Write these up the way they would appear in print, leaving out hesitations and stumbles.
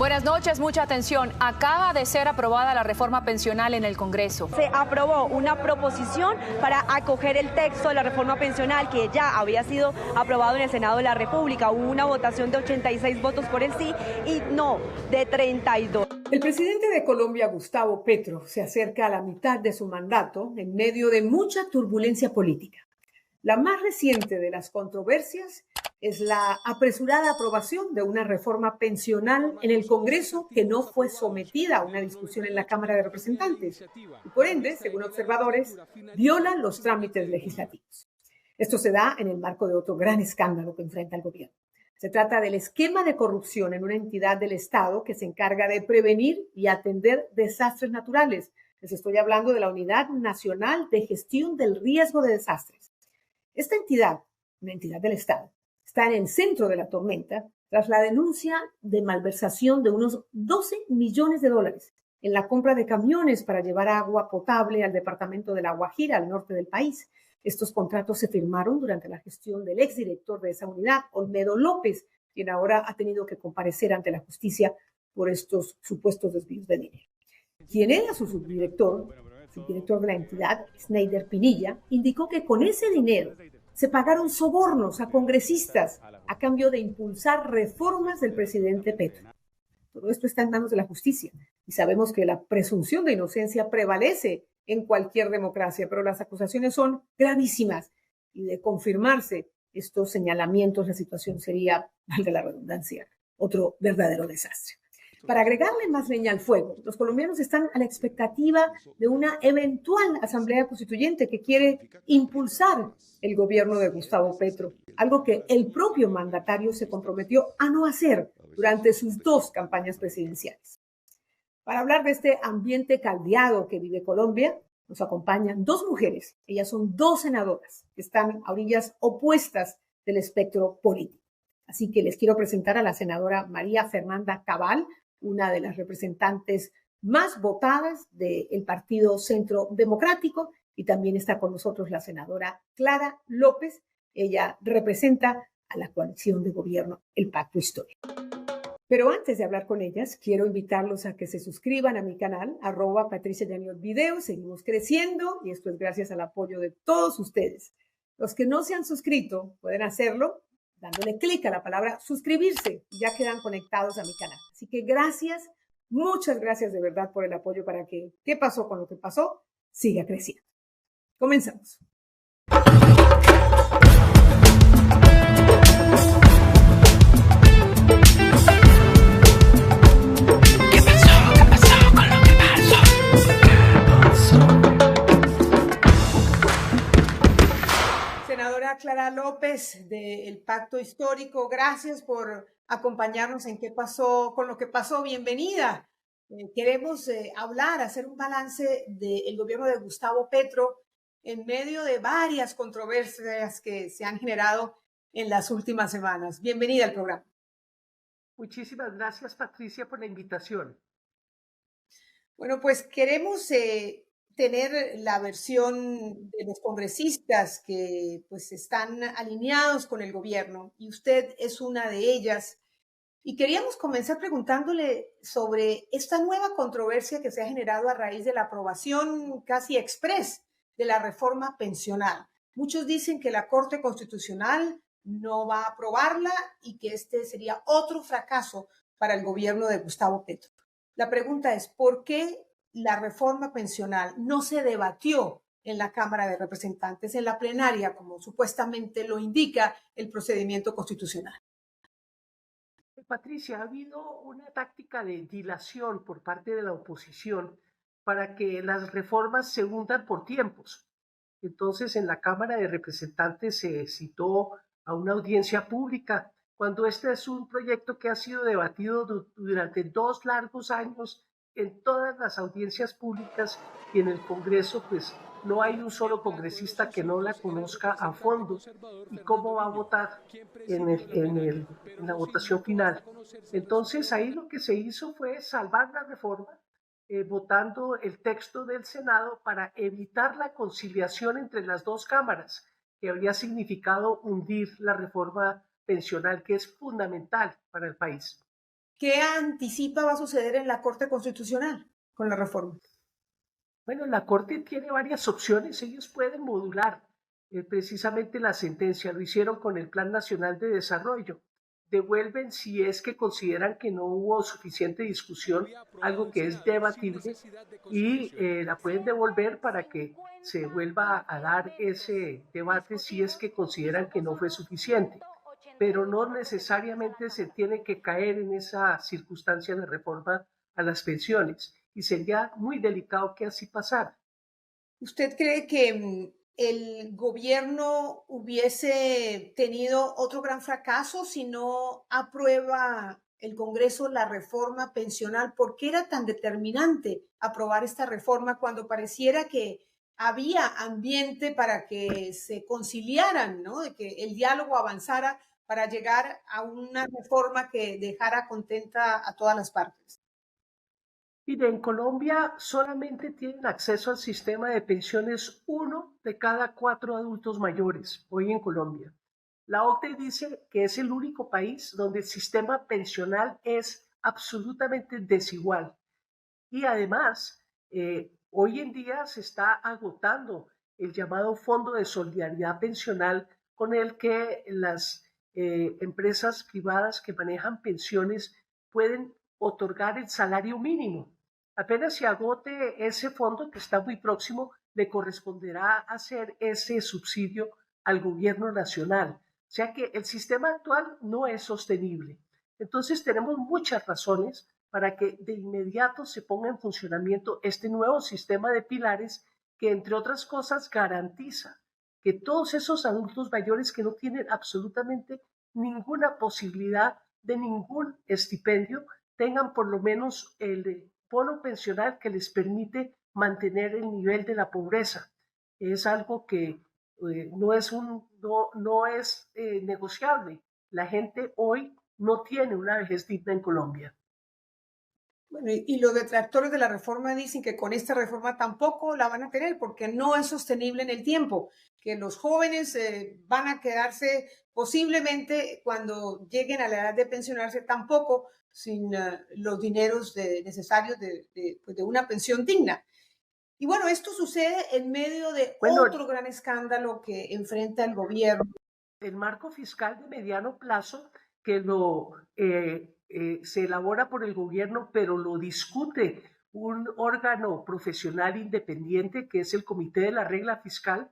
Buenas noches, mucha atención. Acaba de ser aprobada la reforma pensional en el Congreso. Se aprobó una proposición para acoger el texto de la reforma pensional que ya había sido aprobado en el Senado de la República. Hubo una votación de 86 votos por el sí y no de 32. El presidente de Colombia, Gustavo Petro, se acerca a la mitad de su mandato en medio de mucha turbulencia política. La más reciente de las controversias es la apresurada aprobación de una reforma pensional en el Congreso que no fue sometida a una discusión en la Cámara de Representantes y por ende, según observadores, viola los trámites legislativos. Esto se da en el marco de otro gran escándalo que enfrenta el gobierno. Se trata del esquema de corrupción en una entidad del Estado que se encarga de prevenir y atender desastres naturales. Les estoy hablando de la Unidad Nacional de Gestión del Riesgo de Desastres. Esta entidad, una entidad del Estado, está en el centro de la tormenta tras la denuncia de malversación de unos 12 millones de dólares en la compra de camiones para llevar agua potable al departamento de La Guajira, al norte del país. Estos contratos se firmaron durante la gestión del exdirector de esa unidad, Olmedo López, quien ahora ha tenido que comparecer ante la justicia por estos supuestos desvíos de dinero. Quien era su subdirector de la entidad, Sneider Pinilla, indicó que con ese dinero se pagaron sobornos a congresistas a cambio de impulsar reformas del presidente Petro. Todo esto está en manos de la justicia y sabemos que la presunción de inocencia prevalece en cualquier democracia, pero las acusaciones son gravísimas y de confirmarse estos señalamientos, la situación sería, valga la redundancia, otro verdadero desastre. Para agregarle más leña al fuego, los colombianos están a la expectativa de una eventual asamblea constituyente que quiere impulsar el gobierno de Gustavo Petro, algo que el propio mandatario se comprometió a no hacer durante sus 2 campañas presidenciales. Para hablar de este ambiente caldeado que vive Colombia, nos acompañan 2 mujeres. Ellas son 2 senadoras que están a orillas opuestas del espectro político. Así que les quiero presentar a la senadora María Fernanda Cabal, una de las representantes más votadas del Partido Centro Democrático, y también está con nosotros la senadora Clara López. Ella representa a la coalición de gobierno, el Pacto Histórico. Pero antes de hablar con ellas, quiero invitarlos a que se suscriban a mi canal, @PatriciaYaniotVideo. Seguimos creciendo y esto es gracias al apoyo de todos ustedes. Los que no se han suscrito pueden hacerlo dándole clic a la palabra suscribirse y ya quedan conectados a mi canal. Así que gracias, muchas gracias de verdad por el apoyo para que ¿Qué pasó con lo que pasó? Siga creciendo. Comenzamos. Senadora Clara López del Pacto Histórico, gracias por acompañarnos en ¿Qué pasó con lo que pasó? Bienvenida. Queremos hablar, hacer un balance del gobierno de Gustavo Petro en medio de varias controversias que se han generado en las últimas semanas. Bienvenida al programa. Muchísimas gracias, Patricia, por la invitación. Bueno, pues queremos tener la versión de los congresistas que pues están alineados con el gobierno y usted es una de ellas. Y queríamos comenzar preguntándole sobre esta nueva controversia que se ha generado a raíz de la aprobación casi express de la reforma pensional. Muchos dicen que la Corte Constitucional no va a aprobarla y que este sería otro fracaso para el gobierno de Gustavo Petro. La pregunta es, ¿por qué la reforma pensional no se debatió en la Cámara de Representantes, en la plenaria, como supuestamente lo indica el procedimiento constitucional? Patricia, ha habido una táctica de dilación por parte de la oposición para que las reformas se hundan por tiempos. Entonces, en la Cámara de Representantes se citó a una audiencia pública, cuando este es un proyecto que ha sido debatido durante 2 largos años en todas las audiencias públicas y en el Congreso, pues no hay un solo congresista que no la conozca a fondo y cómo va a votar en la votación final. Entonces ahí lo que se hizo fue salvar la reforma, votando el texto del Senado para evitar la conciliación entre las 2 cámaras, que habría significado hundir la reforma pensional, que es fundamental para el país. ¿Qué anticipa va a suceder en la Corte Constitucional con la reforma? Bueno, la Corte tiene varias opciones, ellos pueden modular precisamente la sentencia, lo hicieron con el Plan Nacional de Desarrollo, devuelven si es que consideran que no hubo suficiente discusión, algo que es debatible, y la pueden devolver para que se vuelva a dar ese debate si es que consideran que no fue suficiente, pero no necesariamente se tiene que caer en esa circunstancia de reforma a las pensiones y sería muy delicado que así pasara. ¿Usted cree que el gobierno hubiese tenido otro gran fracaso si no aprueba el Congreso la reforma pensional? ¿Por qué era tan determinante aprobar esta reforma cuando pareciera que había ambiente para que se conciliaran, ¿no? De que el diálogo avanzara para llegar a una reforma que dejara contenta a todas las partes? Mire, en Colombia solamente tienen acceso al sistema de pensiones 1 de cada 4 adultos mayores, hoy en Colombia. La OCDE dice que es el único país donde el sistema pensional es absolutamente desigual. Y además, hoy en día se está agotando el llamado Fondo de Solidaridad Pensional con el que las empresas privadas que manejan pensiones pueden otorgar el salario mínimo. Apenas se agote ese fondo que está muy próximo, le corresponderá hacer ese subsidio al gobierno nacional. O sea que el sistema actual no es sostenible. Entonces tenemos muchas razones para que de inmediato se ponga en funcionamiento este nuevo sistema de pilares que, entre otras cosas, garantiza que todos esos adultos mayores que no tienen absolutamente ninguna posibilidad de ningún estipendio tengan por lo menos el bono pensional que les permite mantener el nivel de la pobreza. Es algo que no es negociable. La gente hoy no tiene una vejez digna en Colombia. Bueno, y los detractores de la reforma dicen que con esta reforma tampoco la van a tener porque no es sostenible en el tiempo, que los jóvenes van a quedarse posiblemente cuando lleguen a la edad de pensionarse tampoco sin los dineros necesarios pues de una pensión digna. Y bueno, esto sucede en medio de Bueno, otro gran escándalo que enfrenta el gobierno. el marco fiscal de mediano plazo que se elabora por el gobierno, pero lo discute un órgano profesional independiente que es el Comité de la Regla Fiscal,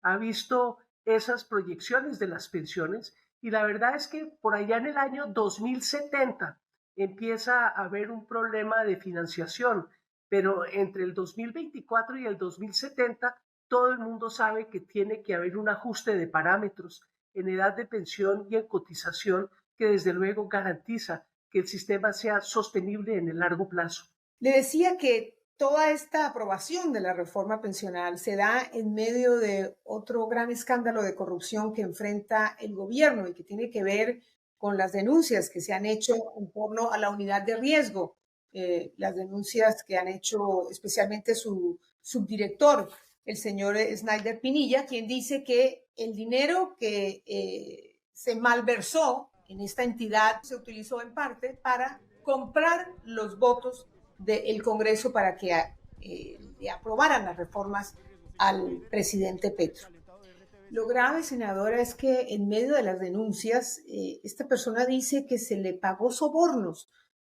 ha visto esas proyecciones de las pensiones y la verdad es que por allá en el año 2070 empieza a haber un problema de financiación, pero entre el 2024 y el 2070 todo el mundo sabe que tiene que haber un ajuste de parámetros en edad de pensión y en cotización que desde luego garantiza que el sistema sea sostenible en el largo plazo. Le decía que toda esta aprobación de la reforma pensional se da en medio de otro gran escándalo de corrupción que enfrenta el gobierno y que tiene que ver con las denuncias que se han hecho en torno a la unidad de riesgo, las denuncias que han hecho especialmente su subdirector, el señor Snyder Pinilla, quien dice que el dinero que se malversó en esta entidad se utilizó en parte para comprar los votos del Congreso para que le aprobaran las reformas al presidente Petro. Lo grave, senadora, es que en medio de las denuncias, esta persona dice que se le pagó sobornos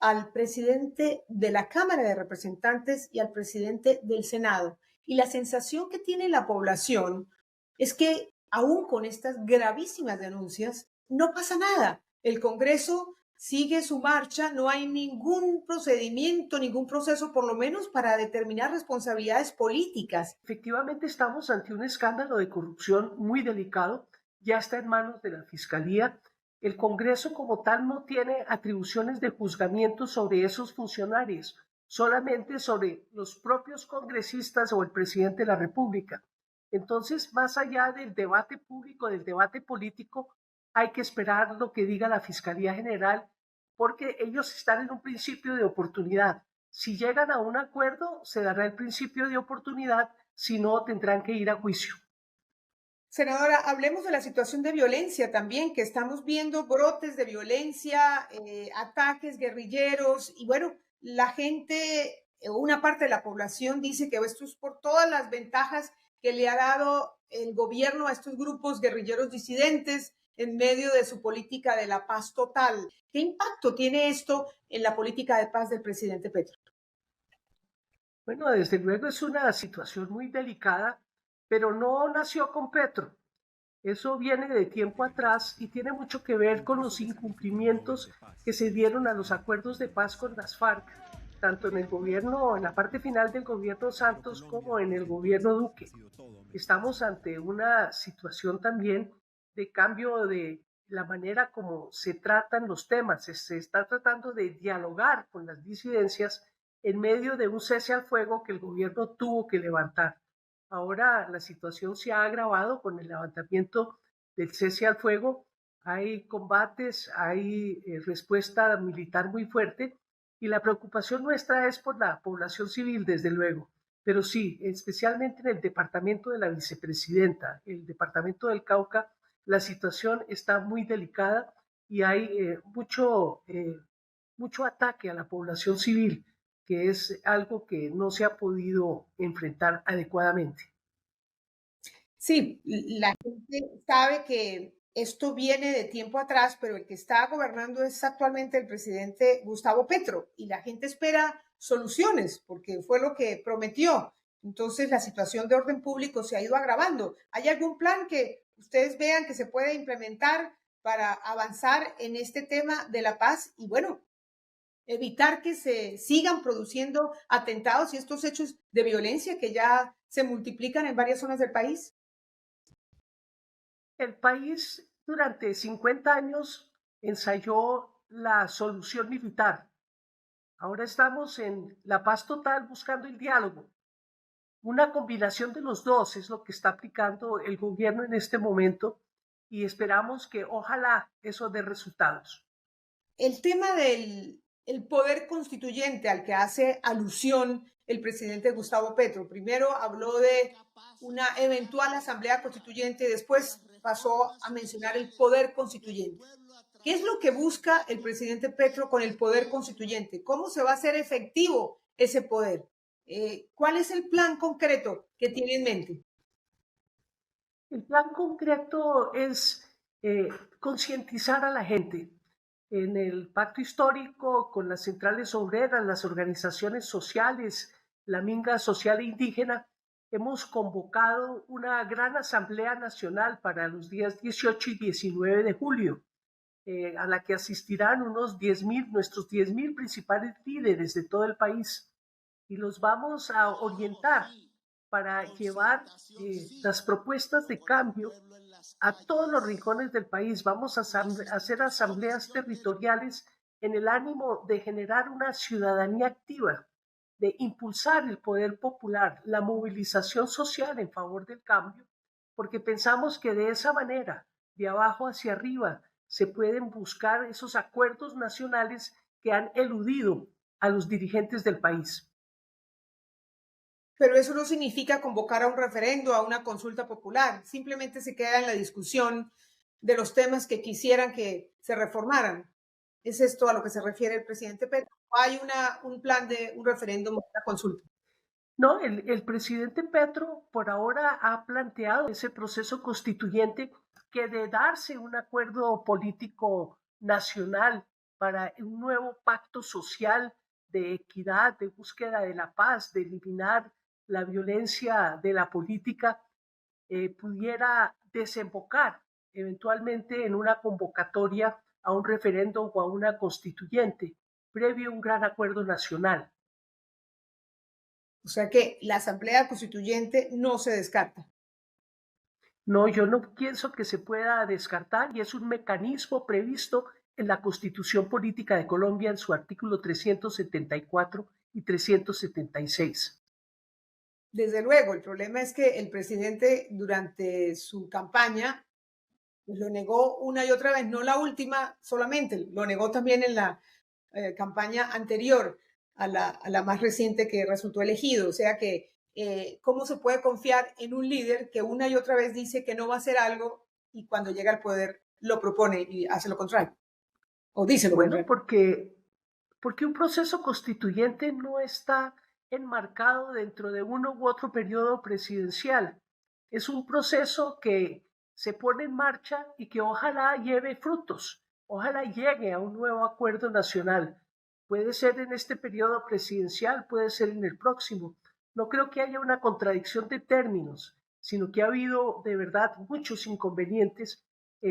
al presidente de la Cámara de Representantes y al presidente del Senado. Y la sensación que tiene la población es que aún con estas gravísimas denuncias no pasa nada. El Congreso sigue su marcha, no hay ningún procedimiento, ningún proceso, por lo menos para determinar responsabilidades políticas. Efectivamente, estamos ante un escándalo de corrupción muy delicado, ya está en manos de la Fiscalía. El Congreso como tal no tiene atribuciones de juzgamiento sobre esos funcionarios, solamente sobre los propios congresistas o el presidente de la República. Entonces, más allá del debate público, del debate político, hay que esperar lo que diga la Fiscalía General, porque ellos están en un principio de oportunidad. Si llegan a un acuerdo, se dará el principio de oportunidad, si no, tendrán que ir a juicio. Senadora, hablemos de la situación de violencia también, que estamos viendo brotes de violencia, ataques guerrilleros, y bueno, la gente, una parte de la población dice que esto es por todas las ventajas que le ha dado el gobierno a estos grupos guerrilleros disidentes en medio de su política de la paz total. ¿Qué impacto tiene esto en la política de paz del presidente Petro? Bueno, desde luego es una situación muy delicada, pero no nació con Petro. Eso viene de tiempo atrás y tiene mucho que ver con los incumplimientos que se dieron a los acuerdos de paz con las FARC, tanto en el gobierno, en la parte final del gobierno Santos, como en el gobierno Duque. Estamos ante una situación también de cambio de la manera como se tratan los temas. Se está tratando de dialogar con las disidencias en medio de un cese al fuego que el gobierno tuvo que levantar. Ahora la situación se ha agravado con el levantamiento del cese al fuego. Hay combates, hay respuesta militar muy fuerte y la preocupación nuestra es por la población civil, desde luego. Pero sí, especialmente en el departamento de la vicepresidenta, el departamento del Cauca, la situación está muy delicada y hay mucho ataque a la población civil, que es algo que no se ha podido enfrentar adecuadamente. Sí, la gente sabe que esto viene de tiempo atrás, pero el que está gobernando es actualmente el presidente Gustavo Petro y la gente espera soluciones porque fue lo que prometió. Entonces la situación de orden público se ha ido agravando. ¿Hay algún plan que ustedes vean que se puede implementar para avanzar en este tema de la paz y bueno, evitar que se sigan produciendo atentados y estos hechos de violencia que ya se multiplican en varias zonas del país? El país durante 50 años ensayó la solución militar. Ahora estamos en la paz total buscando el diálogo. Una combinación de los dos es lo que está aplicando el gobierno en este momento y esperamos que ojalá eso dé resultados. El tema del el poder constituyente al que hace alusión el presidente Gustavo Petro. Primero habló de una eventual asamblea constituyente y después pasó a mencionar el poder constituyente. ¿Qué es lo que busca el presidente Petro con el poder constituyente? ¿Cómo se va a hacer efectivo ese poder? ¿Cuál es el plan concreto que tiene en mente? El plan concreto es concientizar a la gente. En el pacto histórico con las centrales obreras, las organizaciones sociales, la minga social e indígena, hemos convocado una gran asamblea nacional para los días 18 y 19 de julio, a la que asistirán unos 10.000, nuestros 10.000 principales líderes de todo el país. Y los vamos a orientar para llevar las propuestas de cambio a todos los rincones del país. Vamos a hacer asambleas territoriales en el ánimo de generar una ciudadanía activa, de impulsar el poder popular, la movilización social en favor del cambio, porque pensamos que de esa manera, de abajo hacia arriba, se pueden buscar esos acuerdos nacionales que han eludido a los dirigentes del país. Pero eso no significa convocar a un referendo, a una consulta popular. Simplemente se queda en la discusión de los temas que quisieran que se reformaran. ¿Es esto a lo que se refiere el presidente Petro? ¿O hay un plan de un referéndum o una consulta? No, el presidente Petro por ahora ha planteado ese proceso constituyente que de darse un acuerdo político nacional para un nuevo pacto social de equidad, de búsqueda de la paz, de eliminar la violencia de la política, pudiera desembocar eventualmente en una convocatoria a un referéndum o a una constituyente, previo a un gran acuerdo nacional. O sea que la Asamblea Constituyente no se descarta. No, yo no pienso que se pueda descartar y es un mecanismo previsto en la Constitución Política de Colombia en su artículo 374 y 376. Desde luego, el problema es que el presidente durante su campaña lo negó una y otra vez, no la última solamente, lo negó también en la campaña anterior a la más reciente que resultó elegido. O sea que ¿cómo se puede confiar en un líder que una y otra vez dice que no va a hacer algo y cuando llega al poder lo propone y hace lo contrario? O dice lo Bueno, contrario. porque un proceso constituyente no está enmarcado dentro de uno u otro periodo presidencial. Es un proceso que se pone en marcha y que ojalá lleve frutos, ojalá llegue a un nuevo acuerdo nacional. Puede ser en este periodo presidencial, puede ser en el próximo. No creo que haya una contradicción de términos, sino que ha habido de verdad muchos inconvenientes,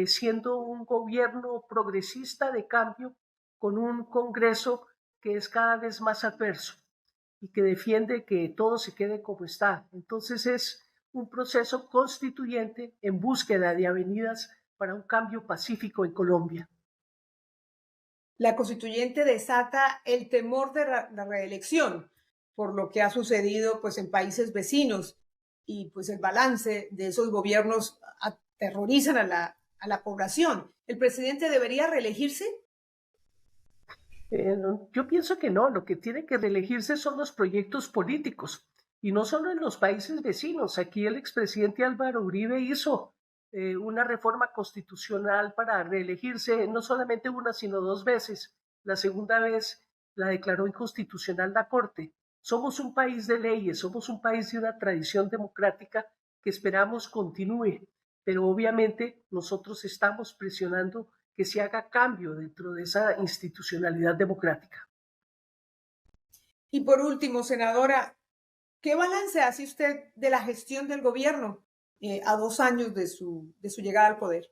siendo un gobierno progresista de cambio con un Congreso que es cada vez más adverso y que defiende que todo se quede como está. Entonces es un proceso constituyente en búsqueda de avenidas para un cambio pacífico en Colombia. La constituyente desata el temor de la reelección por lo que ha sucedido pues, en países vecinos y pues el balance de esos gobiernos aterrorizan a la población. ¿El presidente debería reelegirse? Yo pienso que no, lo que tiene que reelegirse son los proyectos políticos y no solo en los países vecinos. Aquí el expresidente Álvaro Uribe hizo una reforma constitucional para reelegirse no solamente una, sino dos veces. La segunda vez la declaró inconstitucional la Corte. Somos un país de leyes, somos un país de una tradición democrática que esperamos continúe, pero obviamente nosotros estamos presionando que se haga cambio dentro de esa institucionalidad democrática. Y por último, senadora, ¿qué balance hace usted de la gestión del gobierno a 2 años de su llegada al poder?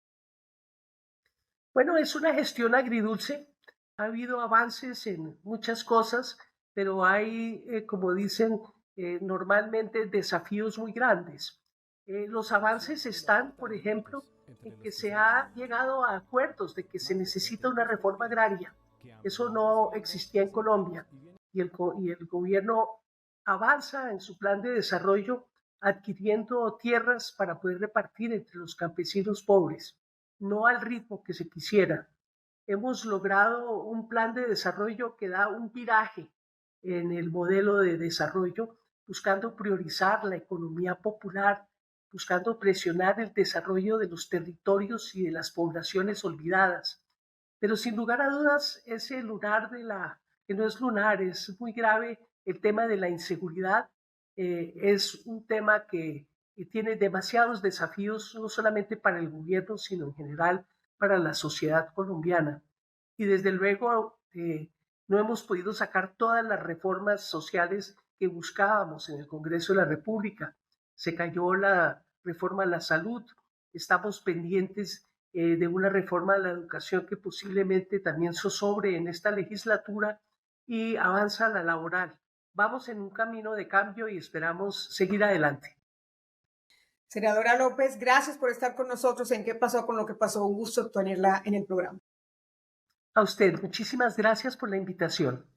Bueno, es una gestión agridulce. Ha habido avances en muchas cosas, pero hay, como dicen normalmente, desafíos muy grandes. Los avances están, por ejemplo, en que se ha llegado a acuerdos de que se necesita una reforma agraria. Eso no existía en Colombia y el gobierno avanza en su plan de desarrollo adquiriendo tierras para poder repartir entre los campesinos pobres, no al ritmo que se quisiera. Hemos logrado un plan de desarrollo que da un viraje en el modelo de desarrollo, buscando priorizar la economía popular, buscando presionar el desarrollo de los territorios y de las poblaciones olvidadas. Pero sin lugar a dudas, ese lunar que no es lunar, es muy grave el tema de la inseguridad. Es un tema que tiene demasiados desafíos, no solamente para el gobierno, sino en general para la sociedad colombiana. Y desde luego no hemos podido sacar todas las reformas sociales que buscábamos en el Congreso de la República. Se cayó la reforma a la salud, estamos pendientes de una reforma a la educación que posiblemente también zozobre en esta legislatura y avanza la laboral. Vamos en un camino de cambio y esperamos seguir adelante. Senadora López, gracias por estar con nosotros en ¿Qué pasó con lo que pasó? Un gusto tenerla en el programa. A usted, muchísimas gracias por la invitación.